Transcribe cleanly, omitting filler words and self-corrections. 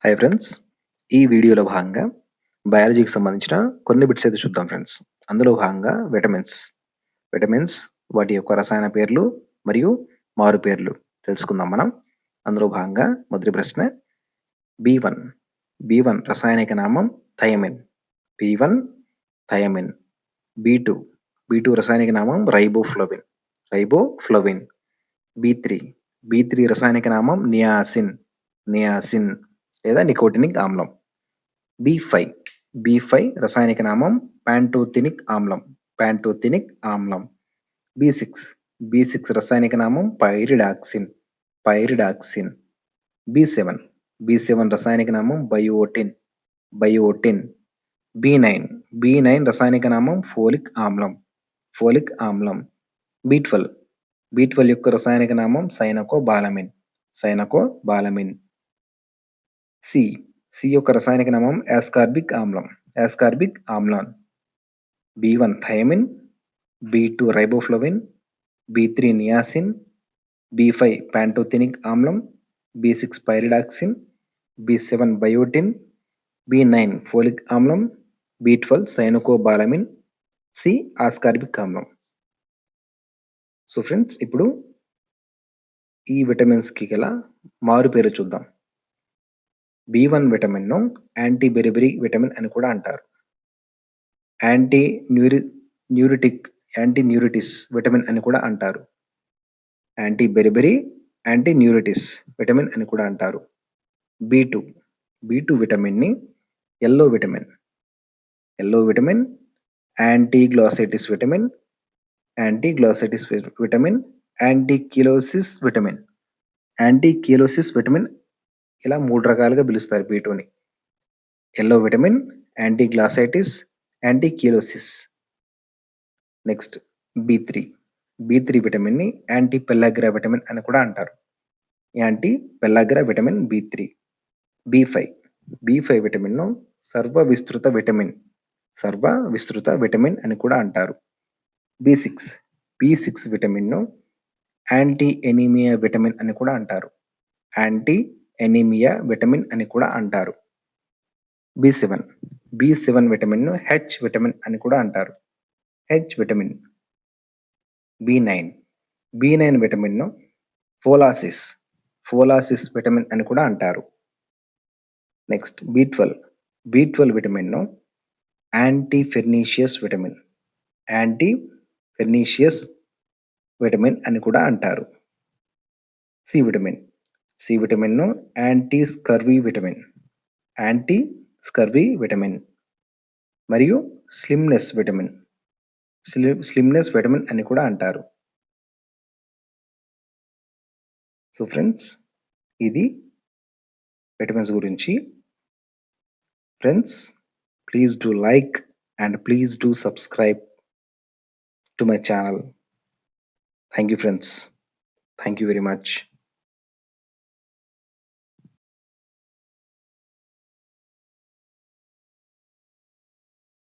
Hi friends. ఈ వీడియోలో భాగంగా బయాలజీకి సంబంధించిన కొన్ని బిట్స్ అయితే చూద్దాం ఫ్రెండ్స్. అందులో భాగంగా విటమిన్స్ వాటి యొక్క రసాయన పేర్లు మరియు మారు పేర్లు తెలుసుకుందాం మనం. అందులో భాగంగా మొదటి ప్రశ్న బి1. బి1 రసాయనిక నామం థయమిన్. బి1 థయమిన్. బి2. బి2 రసాయనిక నామం రైబోఫ్లవిన్. బి3. బి3 రసాయనిక నామం నియాసిన్ లేదా నికోటినిక్ ఆమ్లం. బి5 రసాయనిక నామం ప్యాంటోథెనిక్ ఆమ్లం. బి6 రసాయనిక నామం పైరిడాక్సిన్. బి7 రసాయనిక నామం బయోటిన్. బి9 రసాయనిక నామం ఫోలిక్ ఆమ్లం. బి12 యొక్క రసాయనిక నామం సైనకోబాలమిన్. సి యొక్క రసాయనిక నామం యాస్కార్బిక్ ఆమ్లం. బి1 థయమిన్. బి2 రైబోఫ్లవిన్. బి3 నియాసిన్. బి5 ప్యాంటోథెనిక్ ఆమ్లం. B6 pyridoxine. బి7 బయోటిన్. బి9 ఫోలిక్ ఆమ్లం. B12 cyanocobalamin. సి ఆస్కార్బిక్ ఆమ్లం. సో ఫ్రెండ్స్, ఇప్పుడు ఈ విటమిన్స్కి గల మారు పేరు చూద్దాం. బి1 విటమిన్ను యాంటీ బెరిబెరీ విటమిన్ అని కూడా అంటారు. యాంటీ న్యూరిటిస్ విటమిన్ అని కూడా అంటారు. Anti beriberi, anti neuritis vitamin అని కూడా అంటారు. బి2 విటమిన్ని ఎల్లో విటమిన్, యాంటీగ్లాసైటిస్ విటమిన్, యాంటీకిలోసిస్ విటమిన్ ఇలా 3 రకాలుగా పిలుస్తారు బి2ని. Yellow vitamin, antiglossitis, anticheilosis. Next బి3 విటమిన్ని యాంటీ పెల్లాగ్రా విటమిన్ అని కూడా అంటారు. బి3. బి5 విటమిన్ను సర్వ విస్తృత విటమిన్ అని కూడా అంటారు. బి6 విటమిన్ను యాంటీ ఎనీమియా విటమిన్ అని కూడా అంటారు. బి7 విటమిన్ను హెచ్ విటమిన్ అని కూడా అంటారు. బి9 విటమిన్ను ఫోలాసిస్ విటమిన్ అని కూడా అంటారు. నెక్స్ట్ బి12 విటమిన్ను యాంటీ ఫెర్నీషియస్ విటమిన్ అని కూడా అంటారు. సి విటమిన్ను యాంటీ స్కర్వీ విటమిన్ మరియు స్లిమ్నెస్ విటమిన్ అని కూడా అంటారు. సో ఫ్రెండ్స్, ఇది విటమిన్స్ గురించి. Friends, please do like and please do subscribe to my channel. Thank you friends. Thank you very much.